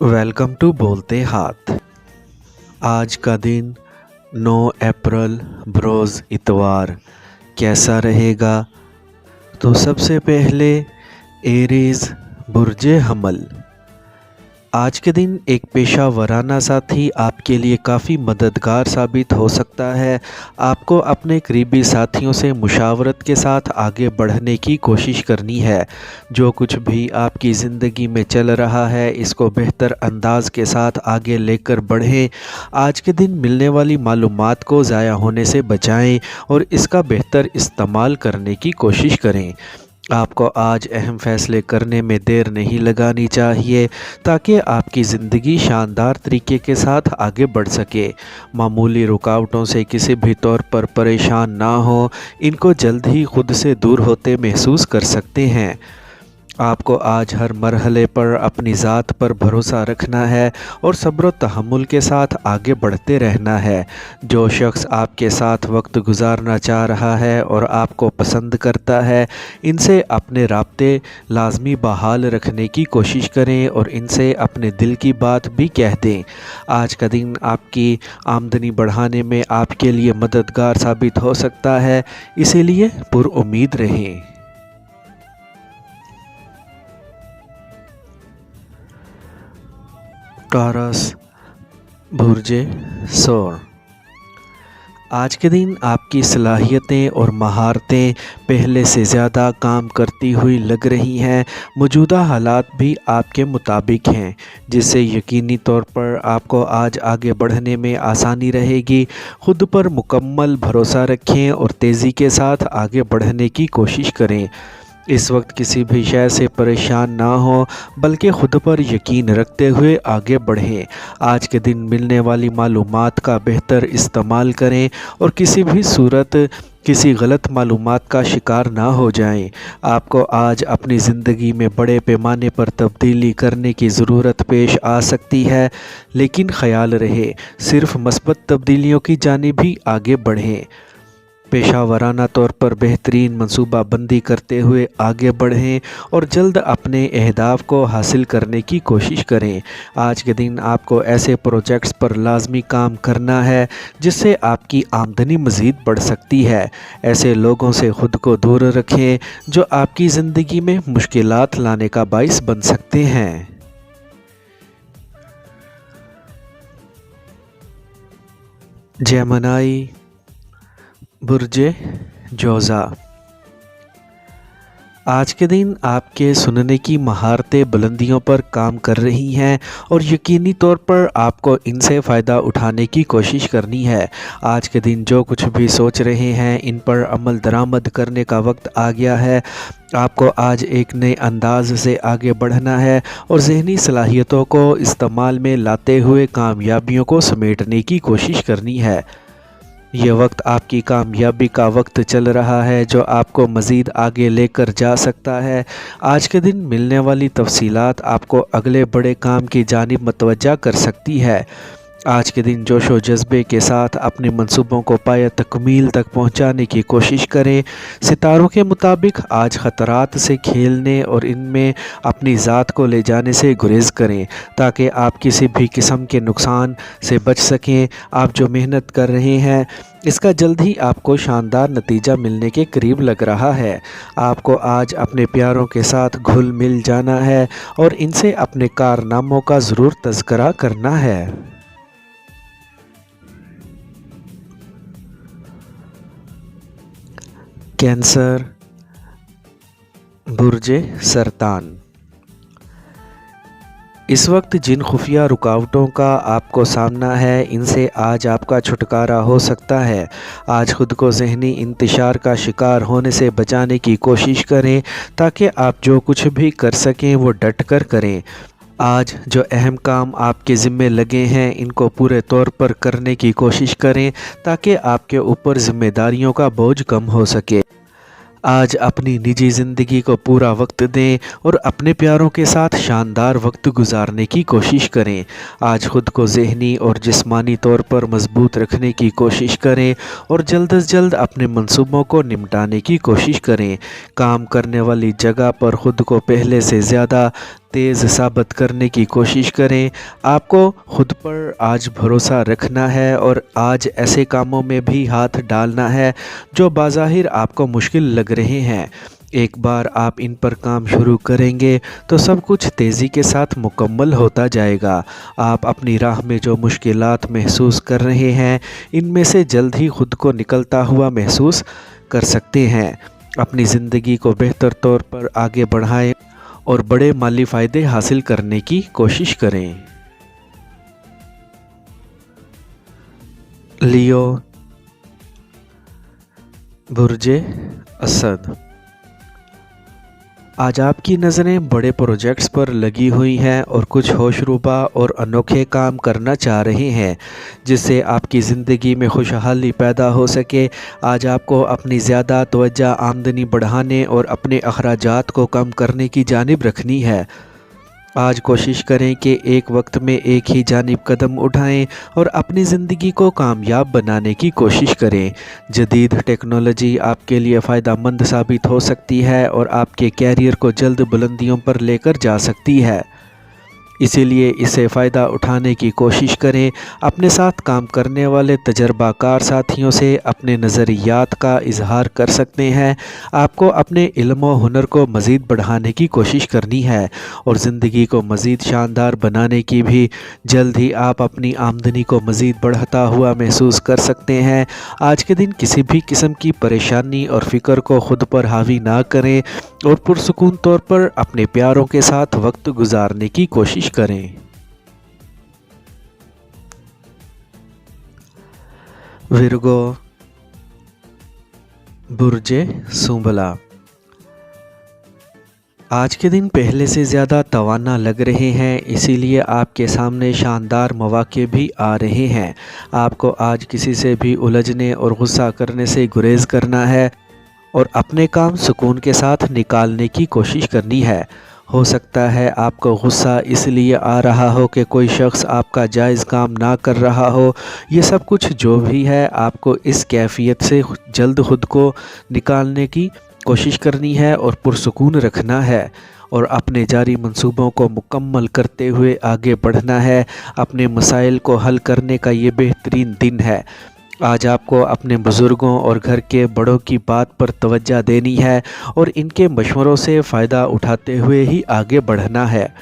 Welcome to बोलते हाथ। आज का दिन 9 अप्रैल बरोज़ इतवार कैसा रहेगा? तो सबसे पहले एरीज़ बुर्जे हमल। आज के दिन एक पेशा वराना साथी आपके लिए काफ़ी मददगार साबित हो सकता है। आपको अपने करीबी साथियों से मुशावरत के साथ आगे बढ़ने की कोशिश करनी है। जो कुछ भी आपकी ज़िंदगी में चल रहा है इसको बेहतर अंदाज के साथ आगे लेकर बढ़ें। आज के दिन मिलने वाली मालूमात को ज़ाया होने से बचाएं और इसका बेहतर इस्तेमाल करने की कोशिश करें। आपको आज अहम फ़ैसले करने में देर नहीं लगानी चाहिए ताकि आपकी ज़िंदगी शानदार तरीके के साथ आगे बढ़ सके। मामूली रुकावटों से किसी भी तौर पर परेशान ना हो, इनको जल्द ही खुद से दूर होते महसूस कर सकते हैं। आपको आज हर मरहले पर अपनी ज़ात पर भरोसा रखना है और सब्र व तहम्मुल के साथ आगे बढ़ते रहना है। जो शख्स आपके साथ वक्त गुजारना चाह रहा है और आपको पसंद करता है, इनसे अपने राब्ते लाजमी बहाल रखने की कोशिश करें और इनसे अपने दिल की बात भी कह दें। आज का दिन आपकी आमदनी बढ़ाने में आपके लिए मददगार साबित हो सकता है, इसीलिए पुरुम्मीद रहें। टॉरस बुर्जे सौर। आज के दिन आपकी सलाहियतें और महारतें पहले से ज़्यादा काम करती हुई लग रही हैं। मौजूदा हालात भी आपके मुताबिक हैं, जिससे यकीनी तौर पर आपको आज आगे बढ़ने में आसानी रहेगी। खुद पर मुकम्मल भरोसा रखें और तेज़ी के साथ आगे बढ़ने की कोशिश करें। इस वक्त किसी भी शय से परेशान ना हो, बल्कि खुद पर यकीन रखते हुए आगे बढ़ें। आज के दिन मिलने वाली मालूमात का बेहतर इस्तेमाल करें और किसी भी सूरत किसी गलत मालूमात का शिकार ना हो जाएं। आपको आज अपनी ज़िंदगी में बड़े पैमाने पर तब्दीली करने की ज़रूरत पेश आ सकती है, लेकिन ख्याल रहे सिर्फ़ मस्बत तब्दीलियों की जानिब ही आगे बढ़ें। पेशा वराना तौर पर बेहतरीन मंसूबा बंदी करते हुए आगे बढ़ें और जल्द अपने अहदाफ़ को हासिल करने की कोशिश करें। आज के दिन आपको ऐसे प्रोजेक्ट्स पर लाजमी काम करना है जिससे आपकी आमदनी मज़ीद बढ़ सकती है। ऐसे लोगों से ख़ुद को दूर रखें जो आपकी ज़िंदगी में मुश्किलात लाने का बाइस बन सकते हैं। जेमिनी बुर्जे जोज़ा। आज के दिन आपके सुनने की महारतें बुलंदियों पर काम कर रही हैं और यकीनी तौर पर आपको इनसे फ़ायदा उठाने की कोशिश करनी है। आज के दिन जो कुछ भी सोच रहे हैं इन पर अमल दरामद करने का वक्त आ गया है। आपको आज एक नए अंदाज से आगे बढ़ना है और ज़हनी सलाहियतों को इस्तेमाल में लाते हुए कामयाबियों को समेटने की कोशिश करनी है। ये वक्त आपकी कामयाबी का वक्त चल रहा है जो आपको मज़ीद आगे लेकर जा सकता है। आज के दिन मिलने वाली तफसीलात आपको अगले बड़े काम की जानिब मतवज्जा कर सकती है। आज के दिन जोश व जज्बे के साथ अपने मंसूबों को पाए तकमील तक पहुंचाने की कोशिश करें। सितारों के मुताबिक आज ख़तरात से खेलने और इनमें अपनी ज़ात को ले जाने से गुरेज़ करें ताकि आप किसी भी किस्म के नुकसान से बच सकें। आप जो मेहनत कर रहे हैं इसका जल्द ही आपको शानदार नतीजा मिलने के करीब लग रहा है। आपको आज अपने प्यारों के साथ घुल मिल जाना है और इनसे अपने कारनामों का ज़रूर तज़किरा करना है। कैंसर बुर्जे सरतान। इस वक्त जिन खुफिया रुकावटों का आपको सामना है इनसे आज आपका छुटकारा हो सकता है। आज ख़ुद को ज़हनी इंतशार का शिकार होने से बचाने की कोशिश करें ताकि आप जो कुछ भी कर सकें वो डट कर करें। आज जो अहम काम आपके ज़िम्मे लगे हैं इनको पूरे तौर पर करने की कोशिश करें ताकि आपके ऊपर ज़िम्मेदारियों का बोझ कम हो सके। आज अपनी निजी ज़िंदगी को पूरा वक्त दें और अपने प्यारों के साथ शानदार वक्त गुजारने की कोशिश करें। आज ख़ुद को ज़हनी और जिस्मानी तौर पर मजबूत रखने की कोशिश करें और जल्द अज जल्द अपने मंसूबों को निपटाने की कोशिश करें। काम करने वाली जगह पर ख़ुद को पहले से ज़्यादा तेज़ साबित करने की कोशिश करें। आपको खुद पर आज भरोसा रखना है और आज ऐसे कामों में भी हाथ डालना है जो बाज़ाहिर आपको मुश्किल लग रहे हैं। एक बार आप इन पर काम शुरू करेंगे तो सब कुछ तेज़ी के साथ मुकम्मल होता जाएगा। आप अपनी राह में जो मुश्किलात महसूस कर रहे हैं, इनमें से जल्द ही खुद को निकलता हुआ महसूस कर सकते हैं। अपनी ज़िंदगी को बेहतर तौर पर आगे बढ़ाएं और बड़े माली फ़ायदे हासिल करने की कोशिश करें। लियो, बुर्जे असद। आज आपकी नज़रें बड़े प्रोजेक्ट्स पर लगी हुई हैं और कुछ होशरुबा और अनोखे काम करना चाह रहे हैं जिससे आपकी ज़िंदगी में खुशहाली पैदा हो सके। आज आपको अपनी ज़्यादा तवज्जो आमदनी बढ़ाने और अपने अखराजात को कम करने की जानिब रखनी है। आज कोशिश करें कि एक वक्त में एक ही जानिब कदम उठाएं और अपनी ज़िंदगी को कामयाब बनाने की कोशिश करें। जदीद टेक्नोलॉजी आपके लिए फ़ायदेमंद साबित हो सकती है और आपके कैरियर को जल्द बुलंदियों पर लेकर जा सकती है, इसीलिए इससे फ़ायदा उठाने की कोशिश करें। अपने साथ काम करने वाले तजर्बाकार साथियों से अपने नज़रियात का इजहार कर सकते हैं। आपको अपने इल्म व हुनर को मज़ीद बढ़ाने की कोशिश करनी है और ज़िंदगी को मज़ीद शानदार बनाने की भी। जल्द ही आप अपनी आमदनी को मज़ीद बढ़ता हुआ महसूस कर सकते हैं। आज के दिन किसी भी किस्म की परेशानी और फ़िक्र को ख़ुद पर हावी ना करें और पुरसुकून तौर पर अपने प्यारों के साथ वक्त गुजारने की कोशिश करें। विर्गो, बुर्जे सुंबला। आज के दिन पहले से ज़्यादा तवाना लग रहे हैं, इसीलिए आपके सामने शानदार मौक़े भी आ रहे हैं। आपको आज किसी से भी उलझने और गुस्सा करने से गुरेज करना है और अपने काम सुकून के साथ निकालने की कोशिश करनी है। हो सकता है आपको गुस्सा इसलिए आ रहा हो कि कोई शख्स आपका जायज़ काम ना कर रहा हो। ये सब कुछ जो भी है, आपको इस कैफियत से जल्द खुद को निकालने की कोशिश करनी है और पुरसुकून रखना है और अपने जारी मंसूबों को मुकम्मल करते हुए आगे बढ़ना है। अपने मसाइल को हल करने का ये बेहतरीन दिन है। आज आपको अपने बुज़ुर्गों और घर के बड़ों की बात पर तवज्जो देनी है और इनके मशवरों से फ़ायदा उठाते हुए ही आगे बढ़ना है।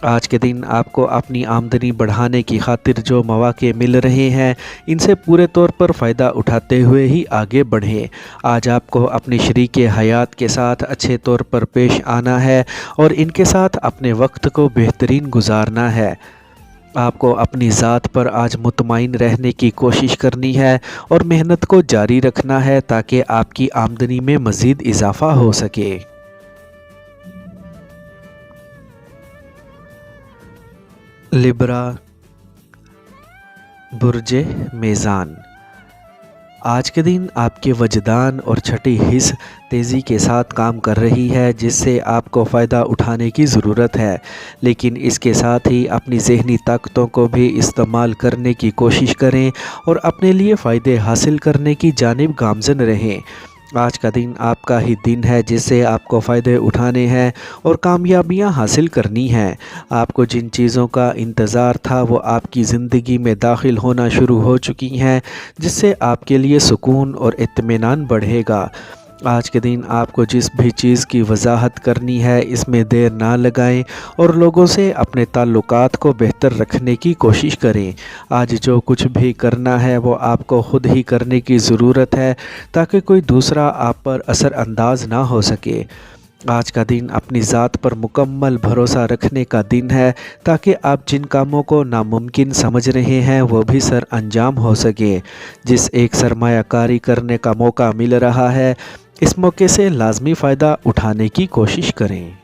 आज के दिन आपको अपनी आमदनी बढ़ाने की खातिर जो मौक़े मिल रहे हैं, इनसे पूरे तौर पर फ़ायदा उठाते हुए ही आगे बढ़ें। आज आपको अपनी शरीके हयात के साथ अच्छे तौर पर पेश आना है और इनके साथ अपने वक्त को बेहतरीन गुजारना है। आपको अपनी ज़ात पर आज मुतमईन रहने की कोशिश करनी है और मेहनत को जारी रखना है ताकि आपकी आमदनी में मज़ीद इजाफ़ा हो सके। लिब्रा, बुर्जे मेज़ान। आज के दिन आपके वजदान और छठी हिस्स तेज़ी के साथ काम कर रही है जिससे आपको फ़ायदा उठाने की ज़रूरत है, लेकिन इसके साथ ही अपनी ज़हनी ताकतों को भी इस्तेमाल करने की कोशिश करें और अपने लिए फ़ायदे हासिल करने की जानिब गामज़न रहें। आज का दिन आपका ही दिन है जिससे आपको फ़ायदे उठाने हैं और कामयाबियां हासिल करनी हैं। आपको जिन चीज़ों का इंतज़ार था वो आपकी ज़िंदगी में दाखिल होना शुरू हो चुकी हैं, जिससे आपके लिए सुकून और इत्मीनान बढ़ेगा। आज के दिन आपको जिस भी चीज़ की वजाहत करनी है, इसमें देर ना लगाएं और लोगों से अपने ताल्लुकात को बेहतर रखने की कोशिश करें। आज जो कुछ भी करना है वो आपको ख़ुद ही करने की ज़रूरत है ताकि कोई दूसरा आप पर असर अंदाज ना हो सके। आज का दिन अपनी ज़ात पर मुकम्मल भरोसा रखने का दिन है ताकि आप जिन कामों को नामुमकिन समझ रहे हैं वो भी सर अंजाम हो सके। जिस एक सरमायाकारी करने का मौका मिल रहा है, इस मौके से लाजमी फ़ायदा उठाने की कोशिश करें।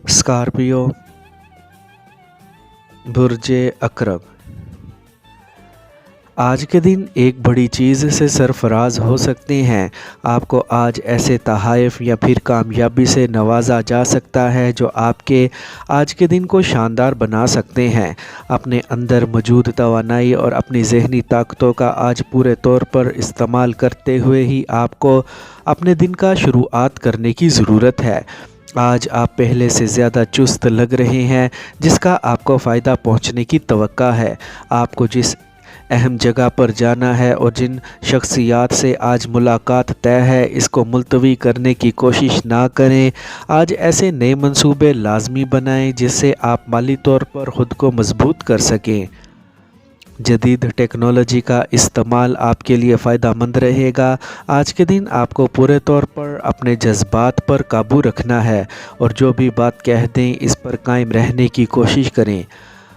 स्कॉर्पियो, बुर्जे अकरब। آج کے دن ایک بڑی چیز سے سرفراز ہو سکتے ہیں۔ آپ کو آج ایسے تحائف یا پھر کامیابی سے نوازا جا سکتا ہے جو آپ کے آج کے دن کو شاندار بنا سکتے ہیں۔ اپنے اندر موجود توانائی اور اپنی ذہنی طاقتوں کا آج پورے طور پر استعمال کرتے ہوئے ہی آپ کو اپنے دن کا شروعات کرنے کی ضرورت ہے۔ آج آپ پہلے سے زیادہ چست لگ رہے ہیں، جس کا آپ کو فائدہ پہنچنے کی توقع ہے۔ آپ کو جس اہم جگہ پر جانا ہے اور جن شخصیات سے آج ملاقات طے ہے، اس کو ملتوی کرنے کی کوشش نہ کریں۔ آج ایسے نئے منصوبے لازمی بنائیں جس سے آپ مالی طور پر خود کو مضبوط کر سکیں۔ جدید ٹیکنالوجی کا استعمال آپ کے لیے فائدہ مند رہے گا۔ آج کے دن آپ کو پورے طور پر اپنے جذبات پر قابو رکھنا ہے اور جو بھی بات کہہ دیں اس پر قائم رہنے کی کوشش کریں۔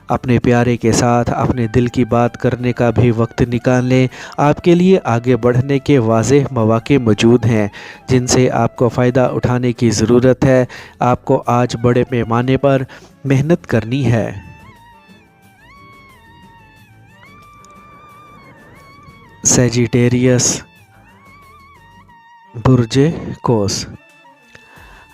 اپنے پیارے کے ساتھ اپنے دل کی بات کرنے کا بھی وقت نکال لیں۔ آپ کے لیے آگے بڑھنے کے واضح مواقع موجود ہیں جن سے آپ کو فائدہ اٹھانے کی ضرورت ہے۔ آپ کو آج بڑے پیمانے پر محنت کرنی ہے۔ سیجیٹیریس، برج قوس۔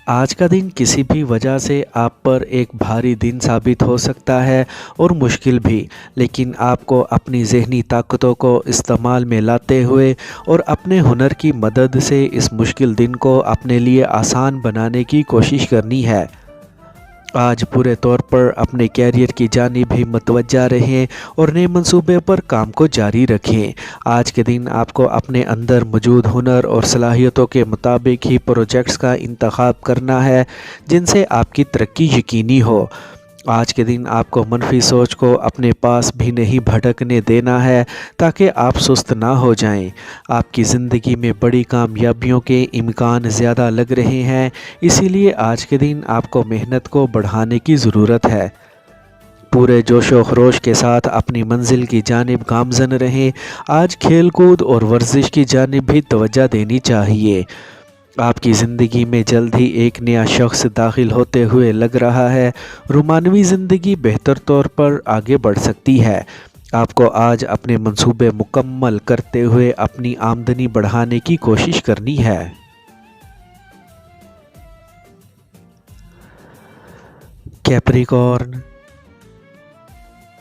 آج کا دن کسی بھی وجہ سے آپ پر ایک بھاری دن ثابت ہو سکتا ہے اور مشکل بھی، لیکن آپ کو اپنی ذہنی طاقتوں کو استعمال میں لاتے ہوئے اور اپنے ہنر کی مدد سے اس مشکل دن کو اپنے لیے آسان بنانے کی کوشش کرنی ہے۔ آج پورے طور پر اپنے کیریئر کی جانب ہی متوجہ رہیں اور نئے منصوبے پر کام کو جاری رکھیں۔ آج کے دن آپ کو اپنے اندر موجود ہنر اور صلاحیتوں کے مطابق ہی پروجیکٹس کا انتخاب کرنا ہے جن سے آپ کی ترقی یقینی ہو۔ آج کے دن آپ کو منفی سوچ کو اپنے پاس بھی نہیں بھٹکنے دینا ہے تاکہ آپ سست نہ ہو جائیں۔ آپ کی زندگی میں بڑی کامیابیوں کے امکان زیادہ لگ رہے ہیں، اسی لیے آج کے دن آپ کو محنت کو بڑھانے کی ضرورت ہے۔ پورے جوش و خروش کے ساتھ اپنی منزل کی جانب گامزن رہیں۔ آج کھیل کود اور ورزش کی جانب بھی توجہ دینی چاہیے۔ آپ کی زندگی میں جلد ہی ایک نیا شخص داخل ہوتے ہوئے لگ رہا ہے۔ رومانوی زندگی بہتر طور پر آگے بڑھ سکتی ہے۔ آپ کو آج اپنے منصوبے مکمل کرتے ہوئے اپنی آمدنی بڑھانے کی کوشش کرنی ہے۔ کیپریکارن،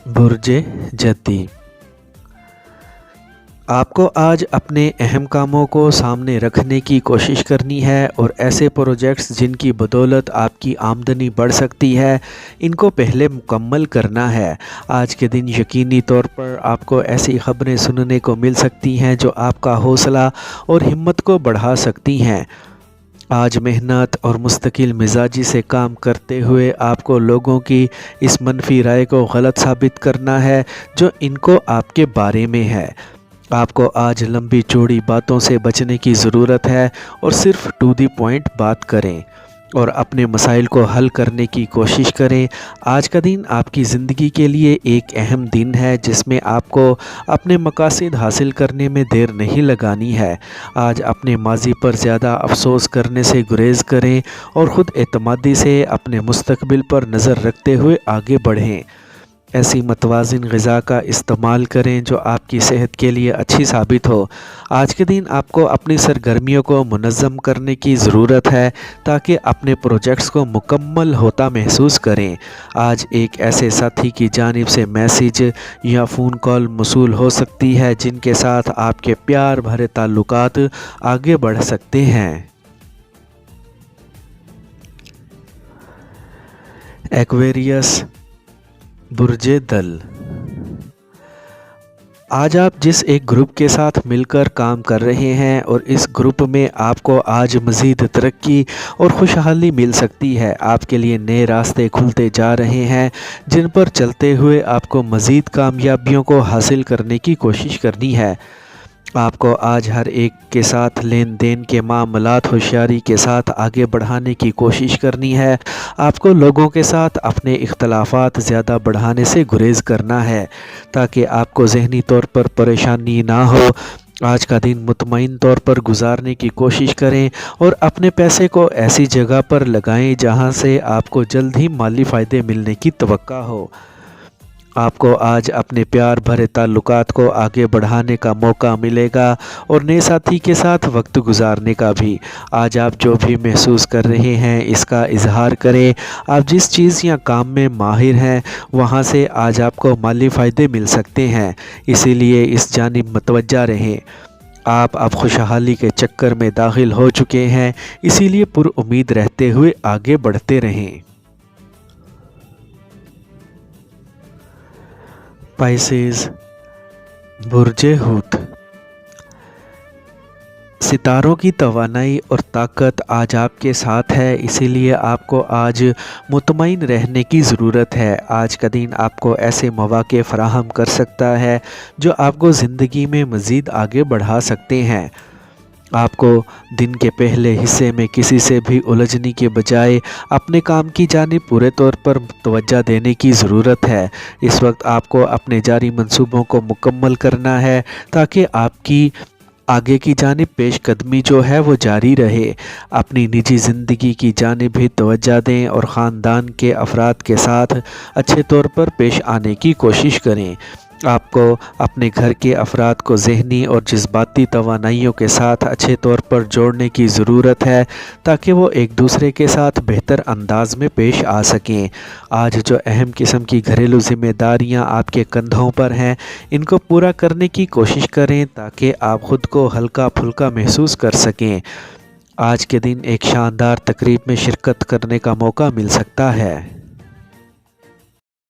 برج جدی۔ آپ کو آج اپنے اہم کاموں کو سامنے رکھنے کی کوشش کرنی ہے اور ایسے پروجیکٹس جن کی بدولت آپ کی آمدنی بڑھ سکتی ہے، ان کو پہلے مکمل کرنا ہے۔ آج کے دن یقینی طور پر آپ کو ایسی خبریں سننے کو مل سکتی ہیں جو آپ کا حوصلہ اور ہمت کو بڑھا سکتی ہیں۔ آج محنت اور مستقل مزاجی سے کام کرتے ہوئے آپ کو لوگوں کی اس منفی رائے کو غلط ثابت کرنا ہے جو ان کو آپ کے بارے میں ہے۔ آپ کو آج لمبی چوڑی باتوں سے بچنے کی ضرورت ہے اور صرف ٹو دی پوائنٹ بات کریں اور اپنے مسائل کو حل کرنے کی کوشش کریں۔ آج کا دن آپ کی زندگی کے لیے ایک اہم دن ہے جس میں آپ کو اپنے مقاصد حاصل کرنے میں دیر نہیں لگانی ہے۔ آج اپنے ماضی پر زیادہ افسوس کرنے سے گریز کریں اور خود اعتمادی سے اپنے مستقبل پر نظر رکھتے ہوئے آگے بڑھیں۔ ایسی متوازن غذا کا استعمال کریں جو آپ کی صحت کے لیے اچھی ثابت ہو۔ آج کے دن آپ کو اپنی سرگرمیوں کو منظم کرنے کی ضرورت ہے تاکہ اپنے پروجیکٹس کو مکمل ہوتا محسوس کریں۔ آج ایک ایسے ساتھی کی جانب سے میسیج یا فون کال موصول ہو سکتی ہے جن کے ساتھ آپ کے پیار بھرے تعلقات آگے بڑھ سکتے ہیں۔ ایکویریس، برج دل۔ آج آپ جس ایک گروپ کے ساتھ مل کر کام کر رہے ہیں اور اس گروپ میں آپ کو آج مزید ترقی اور خوشحالی مل سکتی ہے۔ آپ کے لیے نئے راستے کھلتے جا رہے ہیں جن پر چلتے ہوئے آپ کو مزید کامیابیوں کو حاصل کرنے کی کوشش کرنی ہے۔ آپ کو آج ہر ایک کے ساتھ لین دین کے معاملات ہوشیاری کے ساتھ آگے بڑھانے کی کوشش کرنی ہے۔ آپ کو لوگوں کے ساتھ اپنے اختلافات زیادہ بڑھانے سے گریز کرنا ہے تاکہ آپ کو ذہنی طور پر پریشانی نہ ہو۔ آج کا دن مطمئن طور پر گزارنے کی کوشش کریں اور اپنے پیسے کو ایسی جگہ پر لگائیں جہاں سے آپ کو جلد ہی مالی فائدے ملنے کی توقع ہو۔ آپ کو آج اپنے پیار بھرے تعلقات کو آگے بڑھانے کا موقع ملے گا اور نئے ساتھی کے ساتھ وقت گزارنے کا بھی۔ آج آپ جو بھی محسوس کر رہے ہیں اس کا اظہار کریں۔ آپ جس چیز یا کام میں ماہر ہیں وہاں سے آج آپ کو مالی فائدے مل سکتے ہیں، اسی لیے اس جانب متوجہ رہیں۔ آپ اب خوشحالی کے چکر میں داخل ہو چکے ہیں، اسی لیے پر امید رہتے ہوئے آگے بڑھتے رہیں۔ پائسیز، برج حوت۔ ستاروں کی توانائی اور طاقت آج آپ کے ساتھ ہے، اسی لیے آپ کو آج مطمئن رہنے کی ضرورت ہے۔ آج کا دن آپ کو ایسے مواقع فراہم کر سکتا ہے جو آپ کو زندگی میں مزید آگے بڑھا سکتے ہیں۔ آپ کو دن کے پہلے حصے میں کسی سے بھی الجھنے کے بجائے اپنے کام کی جانب پورے طور پر توجہ دینے کی ضرورت ہے۔ اس وقت آپ کو اپنے جاری منصوبوں کو مکمل کرنا ہے تاکہ آپ کی آگے کی جانب پیش قدمی جو ہے وہ جاری رہے۔ اپنی نجی زندگی کی جانب بھی توجہ دیں اور خاندان کے افراد کے ساتھ اچھے طور پر پیش آنے کی کوشش کریں۔ آپ کو اپنے گھر کے افراد کو ذہنی اور جذباتی توانائیوں کے ساتھ اچھے طور پر جوڑنے کی ضرورت ہے تاکہ وہ ایک دوسرے کے ساتھ بہتر انداز میں پیش آ سکیں۔ آج جو اہم قسم کی گھریلو ذمہ داریاں آپ کے کندھوں پر ہیں ان کو پورا کرنے کی کوشش کریں تاکہ آپ خود کو ہلکا پھلکا محسوس کر سکیں۔ آج کے دن ایک شاندار تقریب میں شرکت کرنے کا موقع مل سکتا ہے۔